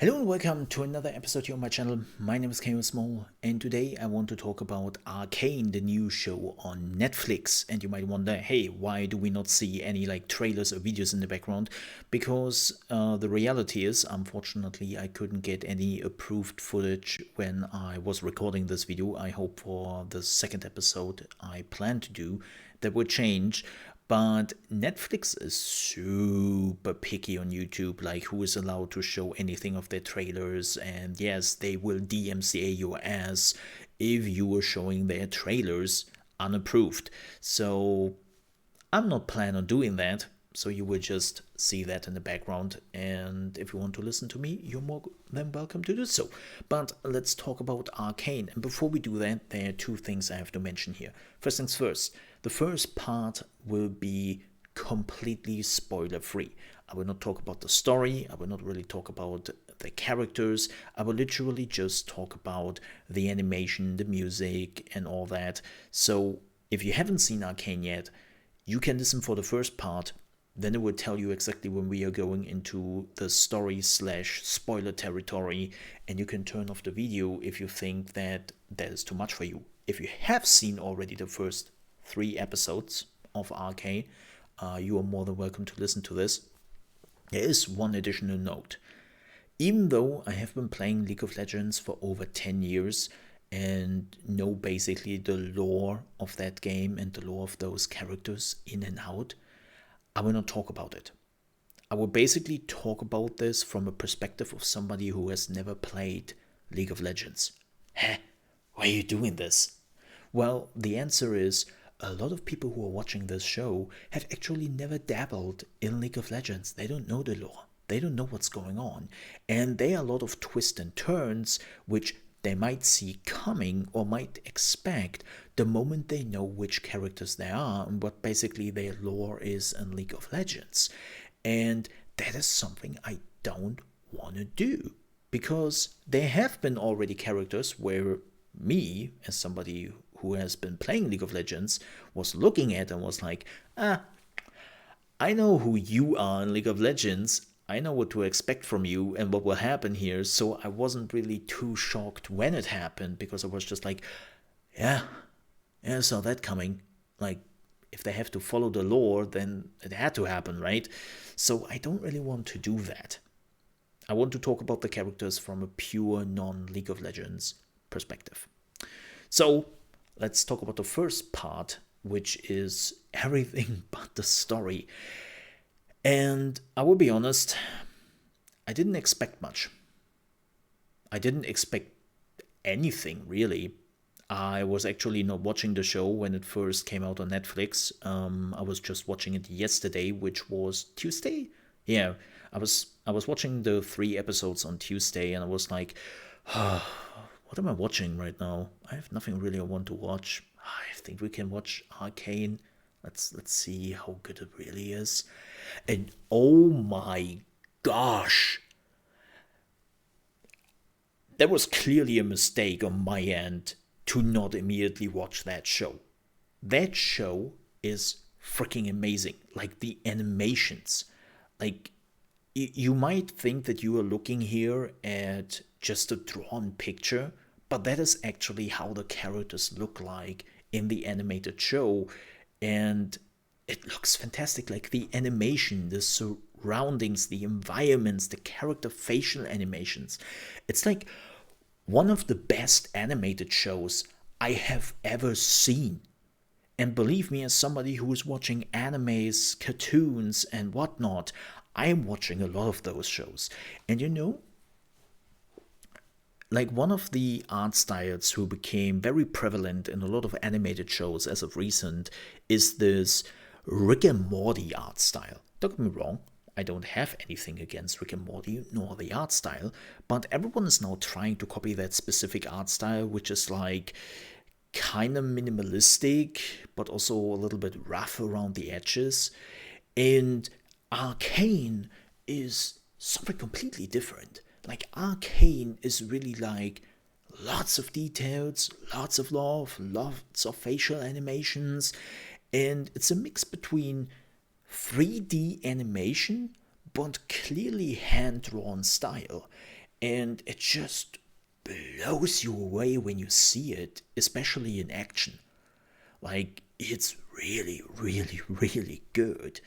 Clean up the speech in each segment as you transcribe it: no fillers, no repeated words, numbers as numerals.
Hello and welcome to another episode here on my channel. My name is ChaosMole and today I want to talk about Arcane, the new show on Netflix. And you might wonder, hey, why do we not see any trailers or videos in the background? Because the reality is, unfortunately, I couldn't get any approved footage when I was recording this video. I hope for the second episode I plan to do that will change. But Netflix is super picky on YouTube, like who is allowed to show anything of their trailers, and yes, they will DMCA your ass if you are showing their trailers unapproved. So I'm not planning on doing that, so you will just see that in the background, and if you want to listen to me, you're more than welcome to do so. But let's talk about Arcane, and before we do that, there are two things I have to mention here. First things first, the first part will be completely spoiler free. I will not talk about the story, I will not really talk about the characters, I will literally just talk about the animation, the music, and all that. So if you haven't seen Arcane yet, you can listen for the first part, then it will tell you exactly when we are going into the story / spoiler territory, and you can turn off the video if you think that that is too much for you. If you have seen already the first 3 episodes of Arcane, you are more than welcome to listen to this. There is one additional note. Even though I have been playing League of Legends for over 10 years, and know basically the lore of that game and the lore of those characters in and out, I will not talk about it. I will basically talk about this from a perspective of somebody who has never played League of Legends. Heh? Why are you doing this? Well, the answer is a lot of people who are watching this show have actually never dabbled in League of Legends. They don't know the lore. They don't know what's going on. And there are a lot of twists and turns which they might see coming or might expect the moment they know which characters they are and what basically their lore is in League of Legends. And that is something I don't want to do, because there have been already characters where me, as somebody who has been playing League of Legends, was looking at and was like, I know who you are in League of Legends, I know what to expect from you and what will happen here, so I wasn't really too shocked when it happened, because I was just like, yeah, I saw that coming. Like, if they have to follow the lore, then it had to happen, right? So I don't really want to do that. I want to talk about the characters from a pure non-League of Legends perspective. So let's talk about the first part, which is everything but the story. And I will be honest, I didn't expect much. I didn't expect anything, really. I was actually not watching the show when it first came out on Netflix. I was just watching it yesterday, which was Tuesday. Yeah, I was watching the 3 episodes on Tuesday, and I was like, what am I watching right now? I have nothing really I want to watch. I think we can watch Arcane. Let's see how good it really is. And oh my gosh, that was clearly a mistake on my end to not immediately watch that show. That show is freaking amazing. Like, the animations. Like, you might think that you are looking here at just a drawn picture, but that is actually how the characters look like in the animated show. And it looks fantastic. Like, the animation, the surroundings, the environments, the character facial animations. It's like one of the best animated shows I have ever seen. And believe me, as somebody who is watching animes, cartoons, and whatnot, I am watching a lot of those shows. And like, one of the art styles who became very prevalent in a lot of animated shows as of recent is this Rick and Morty art style. Don't get me wrong, I don't have anything against Rick and Morty nor the art style, but everyone is now trying to copy that specific art style, which is like kind of minimalistic, but also a little bit rough around the edges. And Arcane is something completely different. Like, Arcane is really like lots of details, lots of love, lots of facial animations, and it's a mix between 3D animation but clearly hand-drawn style. and it just blows you away when you see it, especially in action. Like, it's really, really, really good.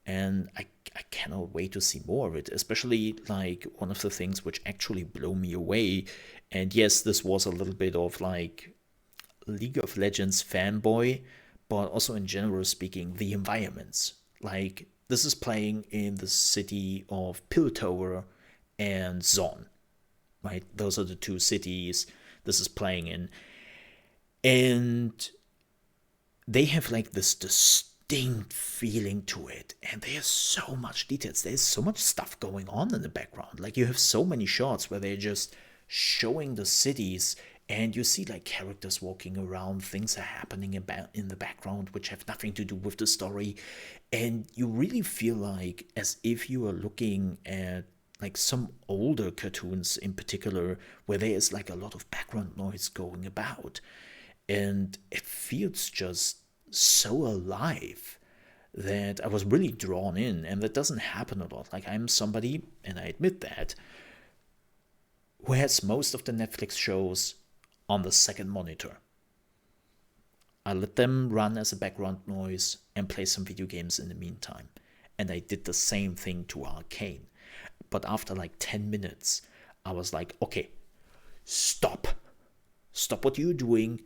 And I cannot wait to see more of it, especially like one of the things which actually blow me away. And yes, this was a little bit of like League of Legends fanboy, but also in general speaking, the environments. Like, this is playing in the city of Piltover and Zon, right? Those are the two cities this is playing in. And they have like this distinct feeling to it, and there's so much details, there's so much stuff going on in the background. Like, you have so many shots where they're just showing the cities, and you see like characters walking around, things are happening in the background which have nothing to do with the story, and you really feel like as if you are looking at like some older cartoons in particular, where there is like a lot of background noise going about, and it feels just so alive that I was really drawn in, and that doesn't happen a lot. Like, I'm somebody, and I admit that, who has most of the Netflix shows on the second monitor. I let them run as a background noise and play some video games in the meantime. And I did the same thing to Arcane. But after like 10 minutes, I was like, okay, stop. Stop what you're doing.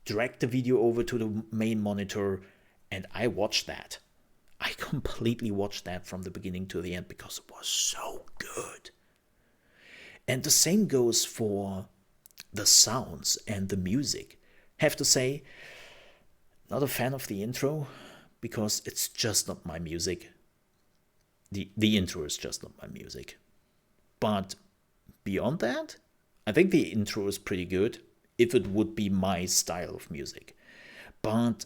Drag the video over to the main monitor, and I watched that. I completely watched that from the beginning to the end because it was so good. And the same goes for the sounds and the music. Have to say, not a fan of the intro because it's just not my music. The intro is just not my music. But beyond that, I think the intro is pretty good if it would be my style of music. But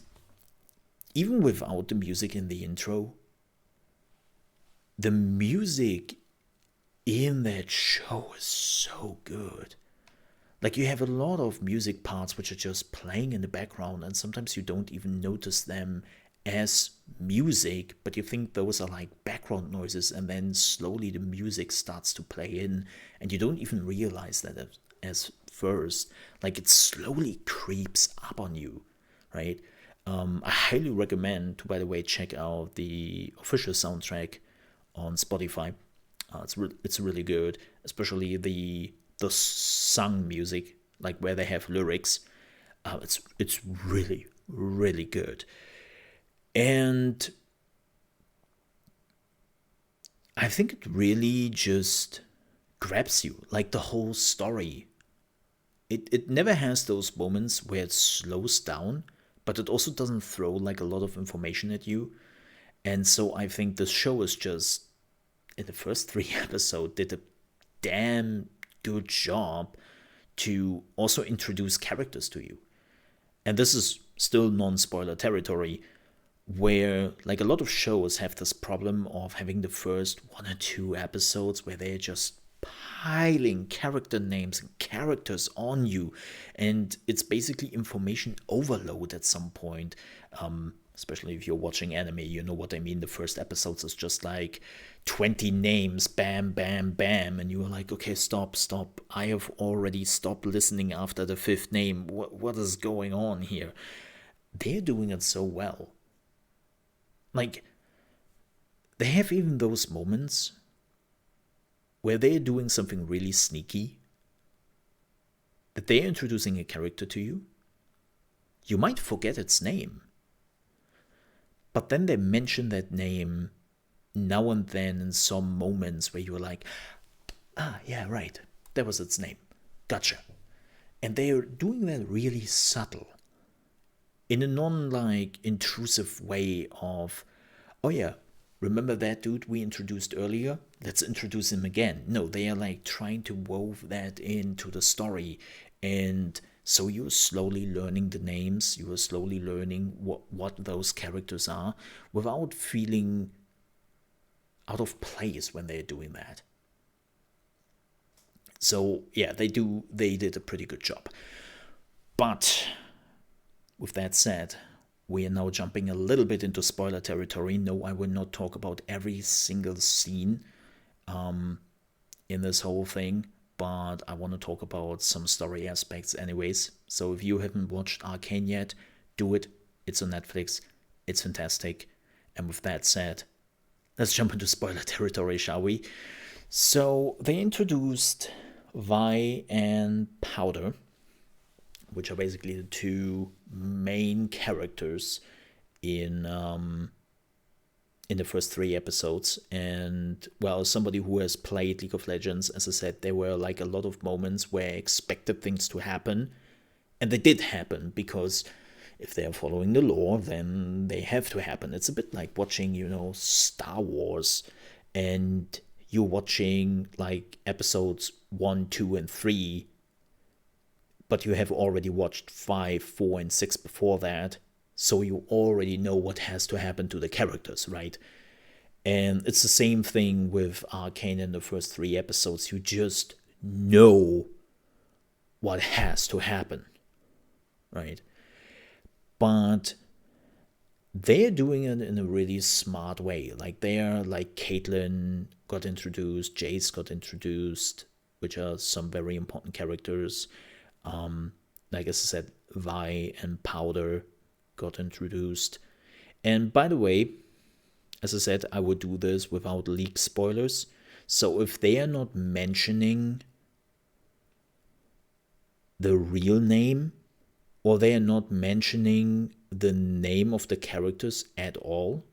even without the music in the intro, the music in that show is so good. Like, you have a lot of music parts which are just playing in the background, and sometimes you don't even notice them as music, but you think those are like background noises, and then slowly the music starts to play in, and you don't even realize that as first. Like, it slowly creeps up on you, right? I highly recommend to, by the way, check out the official soundtrack on Spotify. It's really good, especially the sung music, like where they have lyrics. It's really, really good. And I think it really just grabs you, like the whole story. It never has those moments where it slows down, but it also doesn't throw like a lot of information at you. And so I think the show is just, in the first 3 episodes, did a damn good job to also introduce characters to you. And this is still non-spoiler territory, where like a lot of shows have this problem of having the first 1 or 2 episodes where they're just piling character names and characters on you, and it's basically information overload at some point. Especially if you're watching anime, you know what I mean. The first episodes is just like 20 names, bam, bam, bam, and you're like, okay, stop. I have already stopped listening after the 5th name. What is going on here? They're doing it so well. Like, they have even those moments where they're doing something really sneaky, that they're introducing a character to you. You might forget its name, but then they mention that name now and then in some moments where you're like, ah, yeah, right, that was its name. Gotcha. And they are doing that really subtle, in a non-like intrusive way of, oh yeah, remember that dude we introduced earlier? Let's introduce him again. No, they are like trying to wove that into the story. And so you're slowly learning the names, you are slowly learning what those characters are without feeling out of place when they're doing that. So yeah, they did a pretty good job. But with that said, we are now jumping a little bit into spoiler territory. No, I will not talk about every single scene. in this whole thing, but I want to talk about some story aspects anyways. So if you haven't watched Arcane yet, do it. It's on Netflix. It's fantastic. And with that said, let's jump into spoiler territory, shall we? So they introduced Vi and Powder, which are basically the two main characters in the first 3 episodes. And well, somebody who has played League of Legends, as I said, there were like a lot of moments where I expected things to happen, and they did happen, because if they're following the lore, then they have to happen. It's a bit like watching, Star Wars, and you're watching like episodes 1, 2, and 3, but you have already watched 5, 4, and 6 before that, so you already know what has to happen to the characters, right? And it's the same thing with Arcane in the first 3 episodes. You just know what has to happen, right? But they're doing it in a really smart way. Like they're like Caitlyn got introduced, Jace got introduced, which are some very important characters. Like I said, Vi and Powder got introduced. And by the way, as I said, I would do this without leak spoilers. So if they are not mentioning the real name, or they are not mentioning the name of the characters at all,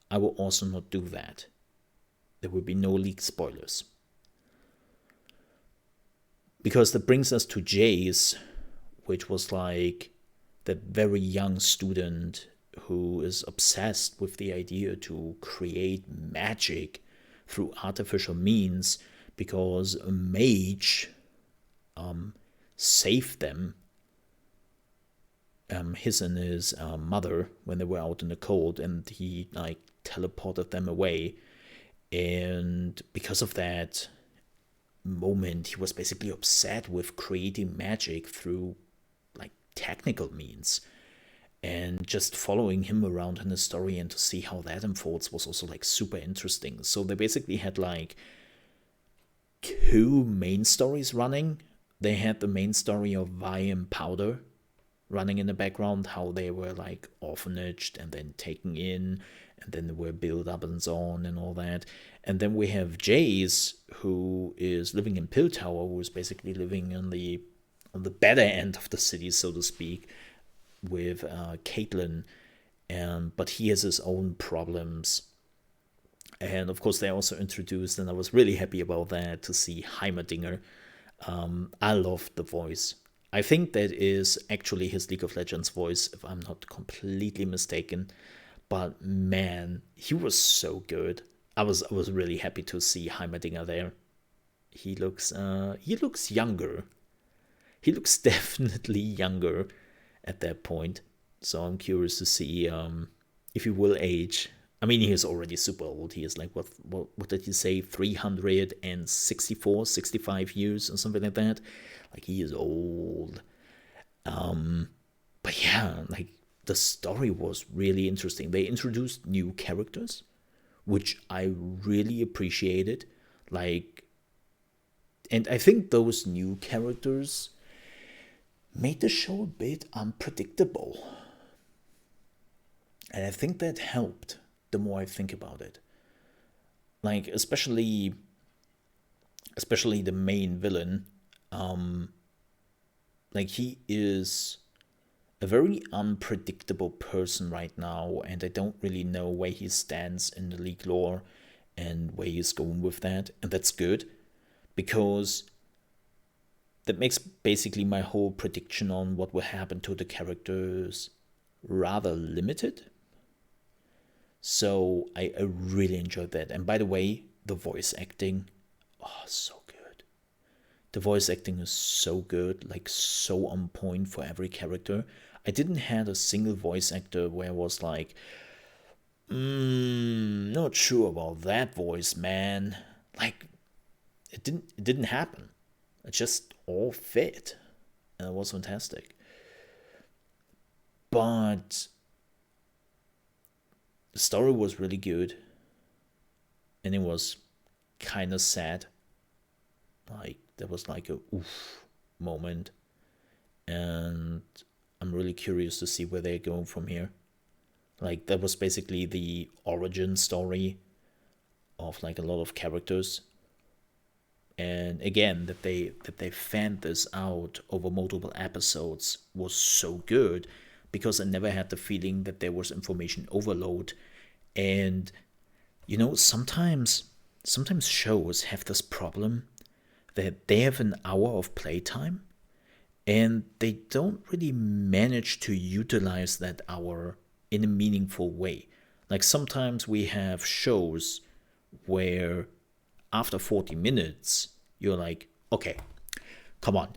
I will also not do that. There will be no leak spoilers. Because that brings us to Jace, which was like that very young student who is obsessed with the idea to create magic through artificial means, because a mage saved them, his and his mother, when they were out in the cold, and he like teleported them away. And because of that moment, he was basically upset with creating magic through like technical means. And just following him around in the story and to see how that unfolds was also like super interesting. So they basically had like 2 main stories running. They had the main story of Vi and Powder running in the background, how they were like orphanaged and then taken in, and then they were built up and so on and all that. And then we have Jace, who is living in Pill Tower, who is basically living on the better end of the city, so to speak, with Caitlyn, but he has his own problems. And of course, they also introduced, and I was really happy about that, to see Heimerdinger. I loved the voice. I think that is actually his League of Legends voice, if I'm not completely mistaken. But man, he was so good. I was really happy to see Heimerdinger there. He looks younger. He looks definitely younger at that point. So I'm curious to see if he will age. I mean, he is already super old. He is like, what did you say, 364, 65 years or something like that? Like, he is old. But yeah, like, the story was really interesting. They introduced new characters, which I really appreciated. Like, and I think those new characters made the show a bit unpredictable. And I think that helped the more I think about it. Like, especially the main villain. Like, he is a very unpredictable person right now, and I don't really know where he stands in the League lore and where he's going with that. And that's good, because that makes basically my whole prediction on what will happen to the characters rather limited. So I really enjoyed that. And by the way, the voice acting, oh, so good. The voice acting is so good, like so on point for every character. I didn't have a single voice actor where I was like, not sure about that voice, man. Like, it didn't happen. It just all fit, and it was fantastic. But the story was really good, and it was kind of sad That was like a oof moment. And I'm really curious to see where they're going from here. Like, that was basically the origin story of like a lot of characters. And again, that they fanned this out over multiple episodes was so good, because I never had the feeling that there was information overload. And you know, sometimes shows have this problem that they have an hour of playtime and they don't really manage to utilize that hour in a meaningful way. Like, sometimes we have shows where after 40 minutes, you're like, okay, come on,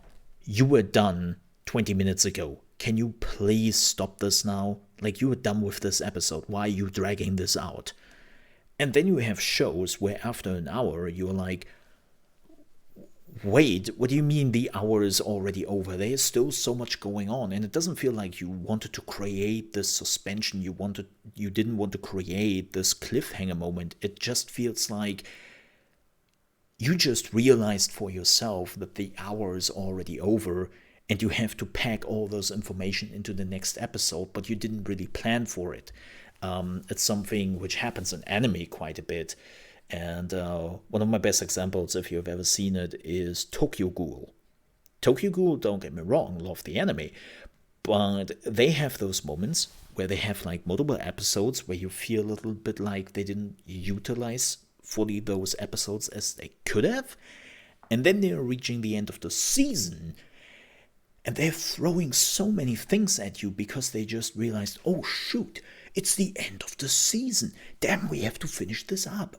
you were done 20 minutes ago. Can you please stop this now? Like, you were done with this episode. Why are you dragging this out? And then you have shows where after an hour, you're like, wait, what do you mean the hour is already over? There's still so much going on, and it doesn't feel like you wanted to create this suspension. You didn't want to create this cliffhanger moment. It just feels like you just realized for yourself that the hour is already over, and you have to pack all those information into the next episode, but you didn't really plan for it. It's something which happens in anime quite a bit. And one of my best examples, if you've ever seen it, is Tokyo Ghoul. Tokyo Ghoul, don't get me wrong, love the anime, but they have those moments where they have like multiple episodes where you feel a little bit like they didn't utilize fully those episodes as they could have. And then they're reaching the end of the season, and they're throwing so many things at you because they just realized, oh shoot, it's the end of the season. Damn, we have to finish this up.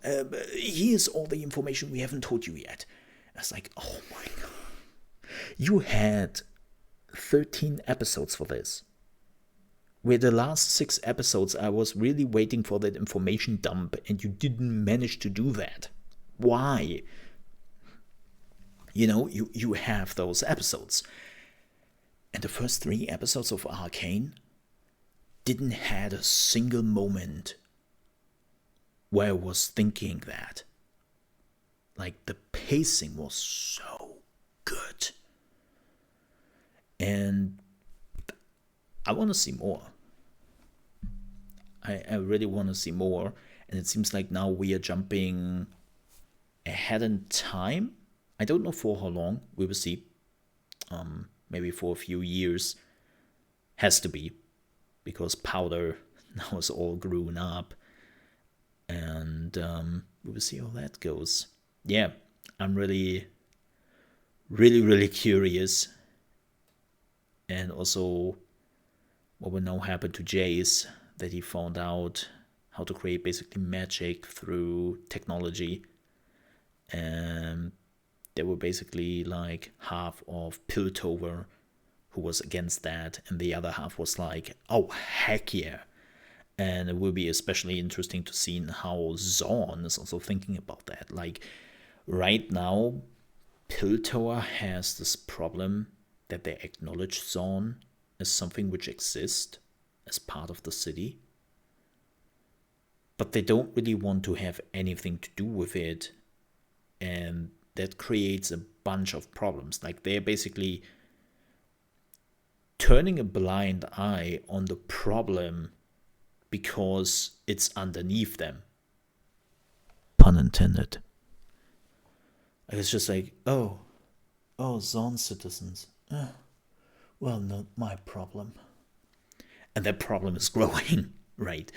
Here's all the information we haven't told you yet. I was like, oh my god. You had 13 episodes for this. Where the last 6 episodes, I was really waiting for that information dump, and you didn't manage to do that. Why? You know, you have those episodes. And the first 3 episodes of Arcane didn't had a single moment where I was thinking that. Like, the pacing was so good. And I want to see more. I really want to see more. And it seems like now we are jumping ahead in time. I don't know for how long. We will see. Maybe for a few years. Has to be. Because Powder now is all grown up. And we will see how that goes. Yeah, I'm really curious. And also, what will now happen to Jace, that he found out how to create basically magic through technology. And there were basically like half of Piltover who was against that, and the other half was like, oh, heck yeah. And it will be especially interesting to see how Zorn is also thinking about that. Like, right now, Piltover has this problem that they acknowledge Zorn as something which exists as part of the city, but they don't really want to have anything to do with it, and that creates a bunch of problems. Like, they're basically turning a blind eye on the problem because it's underneath them. Pun intended. It's just like, oh, Zorn citizens. Well, not my problem. And that problem is growing, right?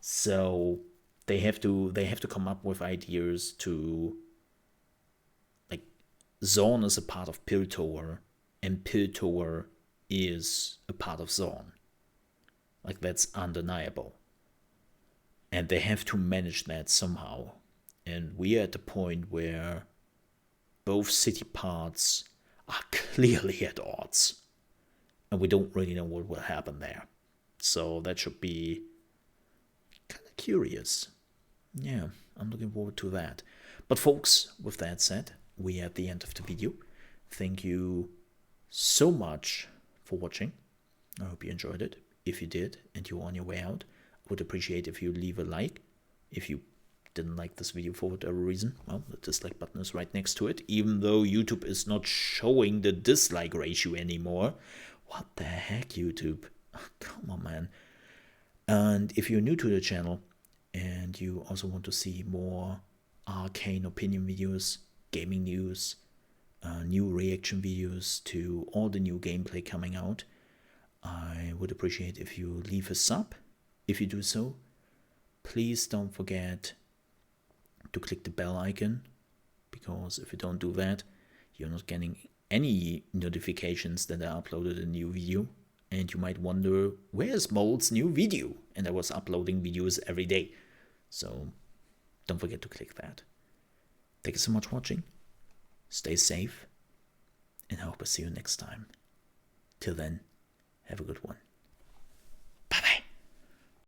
So they have to come up with ideas to, like, Zorn is a part of Piltover, and Piltover is a part of Zorn. Like, that's undeniable. And they have to manage that somehow. And we are at the point where both city parts are clearly at odds. And we don't really know what will happen there. So that should be kind of curious. Yeah, I'm looking forward to that. But folks, with that said, we are at the end of the video. Thank you so much for watching. I hope you enjoyed it. If you did and you're on your way out, I would appreciate if you leave a like, if you didn't like this video for whatever reason, well, the dislike button is right next to it, even though YouTube is not showing the dislike ratio anymore. What the heck, YouTube? Oh, come on, man. And if you're new to the channel and you also want to see more Arcane opinion videos, gaming news, new reaction videos to all the new gameplay coming out, I would appreciate if you leave a sub. If you do so, please don't forget to click the bell icon, because if you don't do that, you're not getting any notifications that I uploaded a new video, and you might wonder, where's Mole's new video? And I was uploading videos every day, so don't forget to click that. Thank you so much for watching, stay safe, and I hope I see you next time. Till then, have a good one.